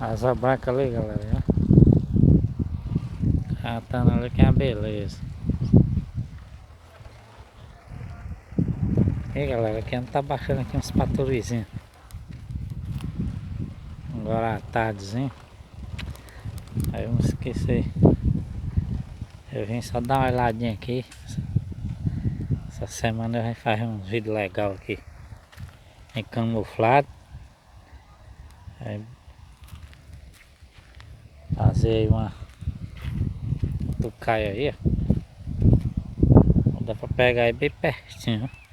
Asa branca ali, galera. Cantando ali que é uma beleza. E aí, galera, aqui não tá baixando aqui uns paturizinhos. Agora à tardezinho. Aí eu não esqueci. Eu vim só dar uma olhadinha aqui. Essa semana eu vou fazer um vídeo legal aqui. Em camuflado. Aí fazer aí uma tucaia aí, ó. Dá pra pegar aí bem pertinho, ó.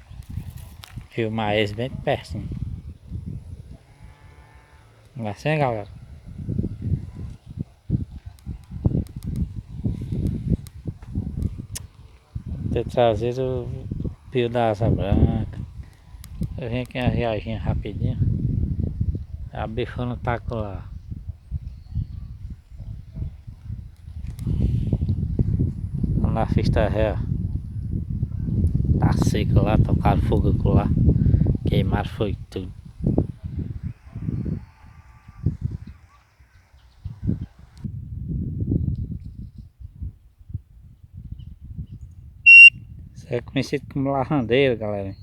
Filmar eles bem pertinho. Não vai ser, galera? Ter trazido o pio da asa branca. Eu vim aqui uma viagem rapidinho. A bifando tá com lá. Na festa ré. Tá seca lá, tocaram fogo lá. Queimaram foi tudo. Isso é conhecido como lavandeira, galera.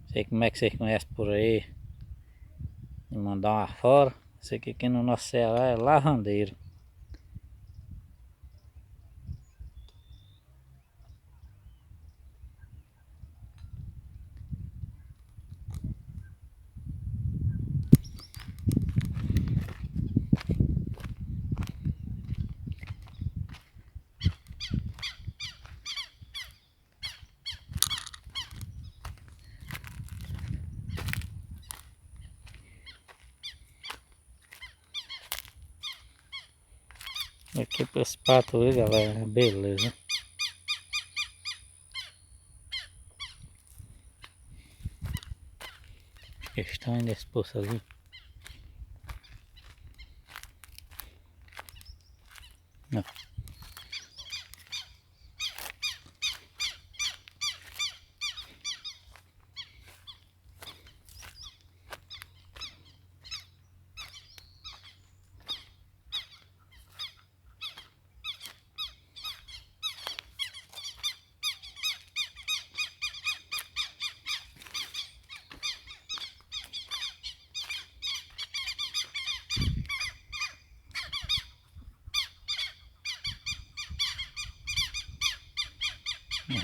Sei como é que vocês conhecem por aí. Me mandar uma fora. Sei que aqui no nosso Ceará é lavandeiro. Aqui para esse pato aí, galera, beleza. Estão indo nesse poço ali. Não.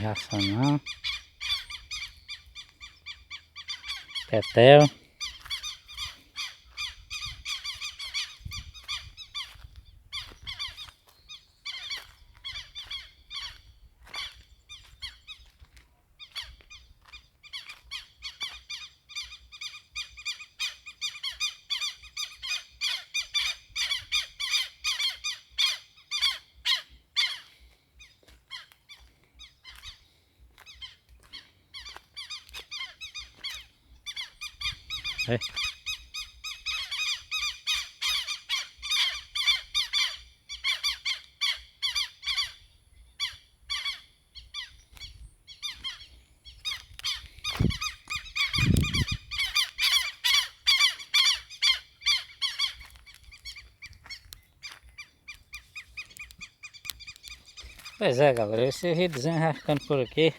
Raça não. Tetel. É. Pois é, galera, esse videozinho vai ficando por aqui.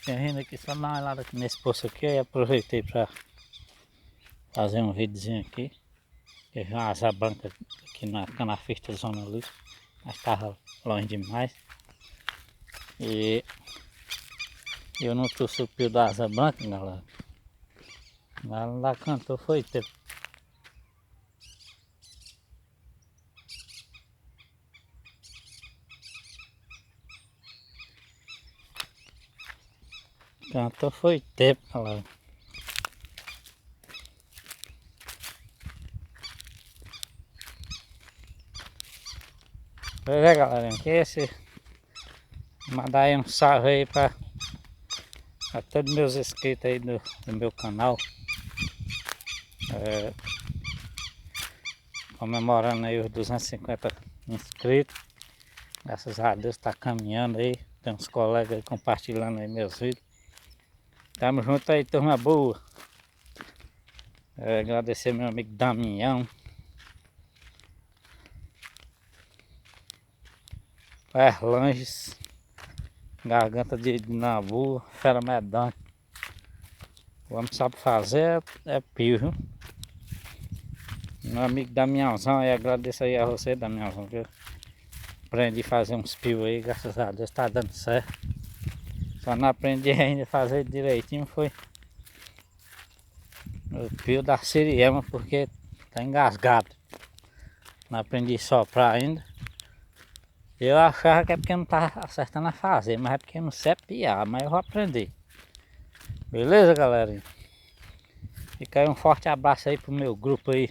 Tinha vindo aqui só dar uma olhada aqui nesse poço aqui e aproveitei para fazer um videozinho aqui. Eu vi uma asa branca aqui na canafista zona ali, mas estava longe demais. E eu não trouxe o pio da asa branca, galera. Mas lá cantou foi tempo. Cantou foi tempo, galera. Pois é, galera, que esse mandar aí um salve aí para todos meus inscritos aí do meu canal. Comemorando aí os 250 inscritos. Graças a Deus tá caminhando aí. Tem uns colegas aí compartilhando aí meus vídeos. Tamo junto aí, turma boa. Agradecer meu amigo Damião. Erlanges. Garganta de Nabu. Fera medonha. O homem sabe fazer, é pio, viu? Meu amigo Damiãozão aí, agradeço aí a você, Damiãozão, que eu aprendi a fazer uns pios aí, graças a Deus tá dando certo. Só não aprendi ainda a fazer direitinho, foi o pio da siriema, porque tá engasgado. Não aprendi a soprar ainda. Eu achava que é porque eu não tava acertando a fazer, mas é porque eu não sei piar, mas eu vou aprender. Beleza, galerinha? Fica aí um forte abraço aí pro meu grupo aí.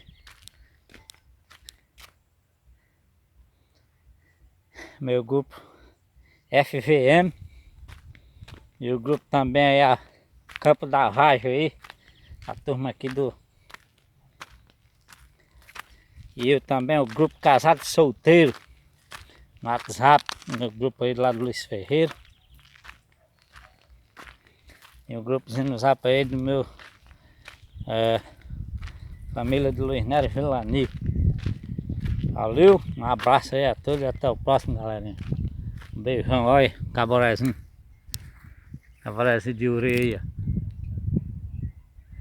Meu grupo FVM. E o grupo também aí, a Campo da Vargem aí. A turma aqui do... E eu também, o grupo Casado Solteiro. No WhatsApp, meu grupo aí lá do Luiz Ferreira. E o grupozinho no Zap aí do meu... família do Luiz Nery Vilani. Valeu, um abraço aí a todos e até o próximo, galerinha. Um beijão, olha, caborezinho. Caborezinho de orelha.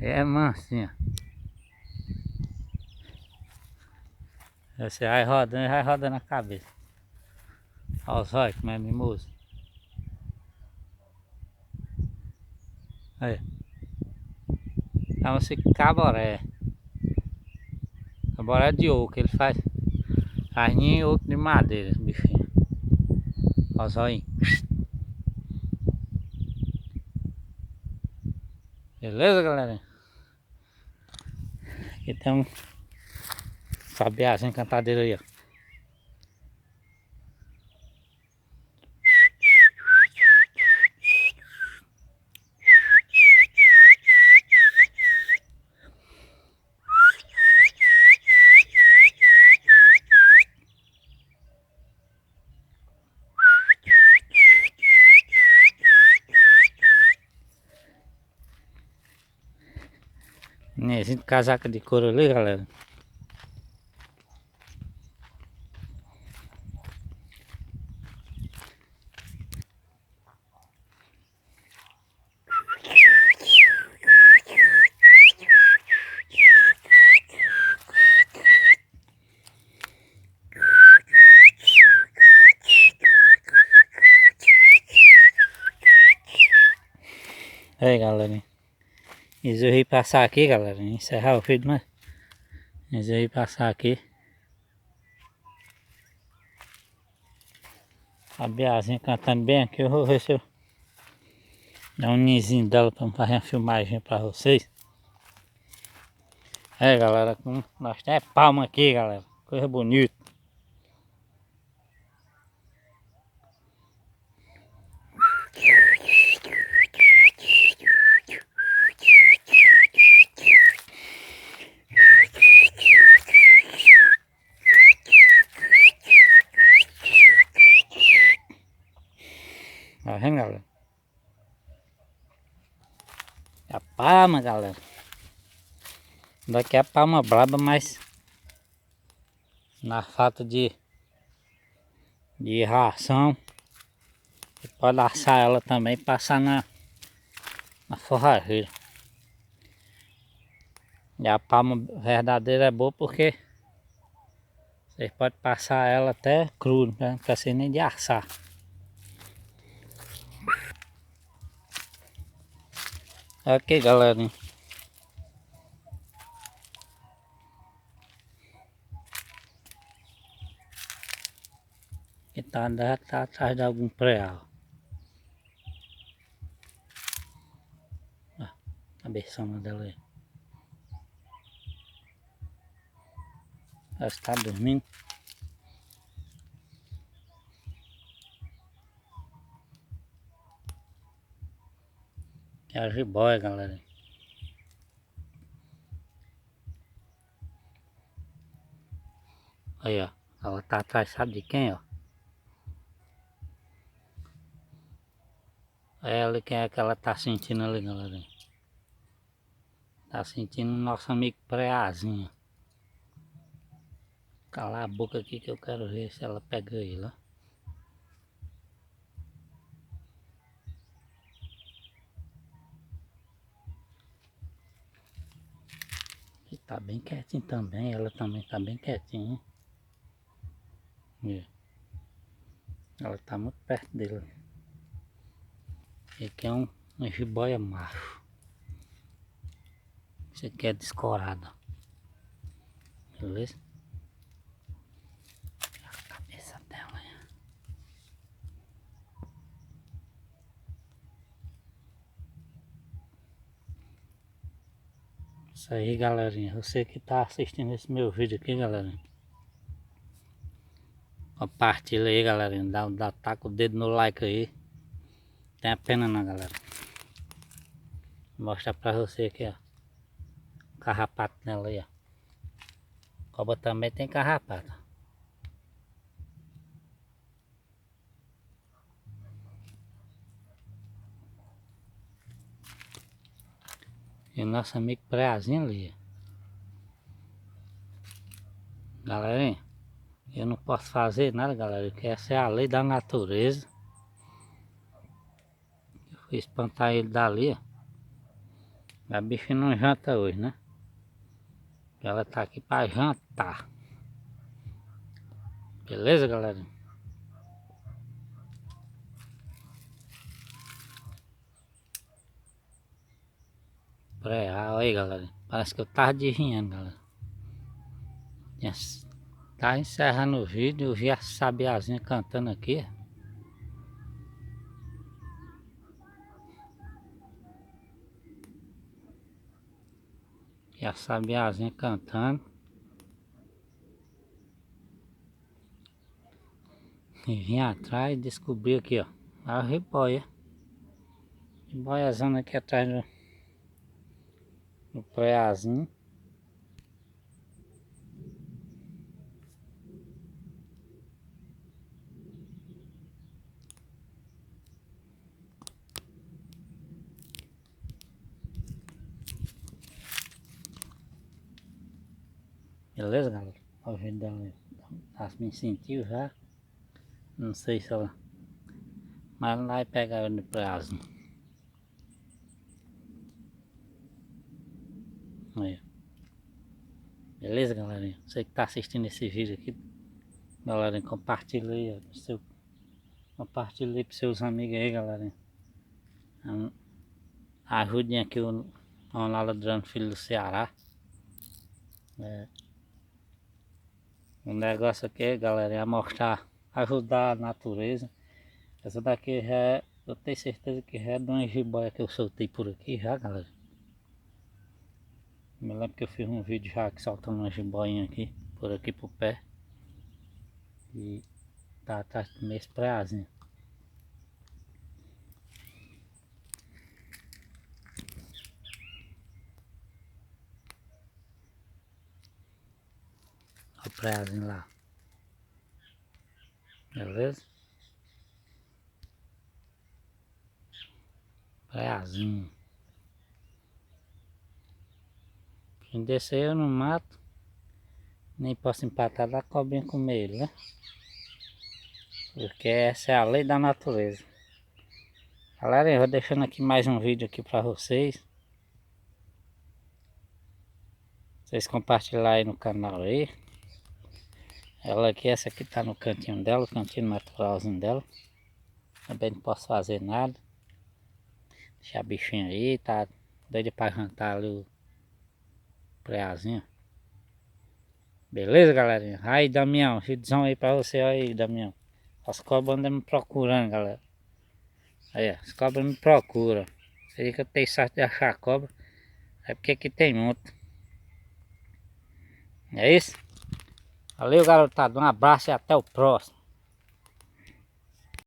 É mansinha. Você vai rodando a cabeça. Olha os olhos, como é mimoso. Aí. Chama-se caboré. Caboré de oco, ele faz carninha e oco de madeira, esse bichinho. Olha os olhinhos. Beleza, galera? Aqui tem um sabiazinho cantadeiro aí, ó. Nenenzinho de casaca de couro ali, galera. Aí, galera. Resolvi passar aqui, galera. Encerrar o vídeo, mas resolvi passar aqui. A Biazinha cantando bem aqui. Eu vou ver se eu dar um nizinho dela pra fazer uma filmagem pra vocês. É, galera, nós temos palma aqui, galera. Coisa bonita. Tá vendo, galera? É a palma, galera. Daqui é a palma braba, mas na falta de ração, você pode assar ela também e passar na forrageira. E a palma verdadeira é boa porque vocês podem passar ela até cru, não precisa nem de assar. Ok, galera. Que já tá atrás de algum préa. Ó, a cabeçona dela aí. Ela está dormindo. É a jiboia, galera. Aí, ó. Ela tá atrás, sabe de quem, ó? É ali quem é que ela tá sentindo ali, galerinha. Tá sentindo o nosso amigo préazinho. Calar a boca aqui que eu quero ver se ela pega ele, ó. E tá bem quietinho também, ela também tá bem quietinha. Ela tá muito perto dele. Esse aqui é um jiboia macho. Esse aqui é descorado. Beleza? A cabeça dela. Isso aí, galerinha. Você que tá assistindo esse meu vídeo aqui, galerinha. Compartilha aí, galerinha. Taca o dedo no like aí. Tem a pena não, galera. Vou mostrar pra você aqui, ó. Carrapato nela aí, ó. Cobra também tem carrapato. E o nosso amigo préazinho ali. Galerinha, eu não posso fazer nada, galera, porque essa é a lei da natureza. Eu fui espantar ele dali, ó. A bicha não janta hoje, né? Ela tá aqui pra jantar. Beleza, galera? Olha aí, galera. Parece que eu tava adivinhando, galera. Tá encerrando o vídeo, eu vi a sabiazinha cantando aqui. E a sabiazinha cantando. E vim atrás e descobri aqui, ó. A jiboia. Jiboiazona aqui atrás do préazinho. Beleza, galera? Olha o jeito dela. Tá me sentiu já. Não sei se ela... Mas ela vai pegar ela no préazinho. Aí. Beleza, galerinha? Você que tá assistindo esse vídeo aqui, galerinha, compartilha aí, ó, compartilha aí pros seus amigos aí, galerinha. Ajudem aqui o Ronaldo Filho do Ceará. É. O negócio aqui, galera, é mostrar, ajudar a natureza. Essa daqui já é, eu tenho certeza que já é de uma jiboia que eu soltei por aqui já, galera. Me lembro que eu fiz um vídeo já que soltando uma jiboinha aqui, por aqui pro pé. E tá atrás do meu préazinho. Olha o préazinho lá. Beleza? Préazinho. Quem descer eu não mato. Nem posso empatar da cobrinha comer ele, né? Porque essa é a lei da natureza. Galera, eu vou deixando aqui mais um vídeo aqui pra vocês. Vocês compartilharem aí no canal aí. Ela aqui, essa aqui tá no cantinho dela, o cantinho naturalzinho dela. Também não posso fazer nada. Deixa a bichinha aí, tá doida pra jantar ali o préazinho. Beleza, galerinha? Aí, Damião, vídeozão aí pra você aí, Damião. As cobras andam me procurando, galera. Aí, as cobras me procuram. Sei que eu tenho sorte de achar cobra. É porque aqui tem muito. É isso? Valeu, garotado. Um abraço e até o próximo.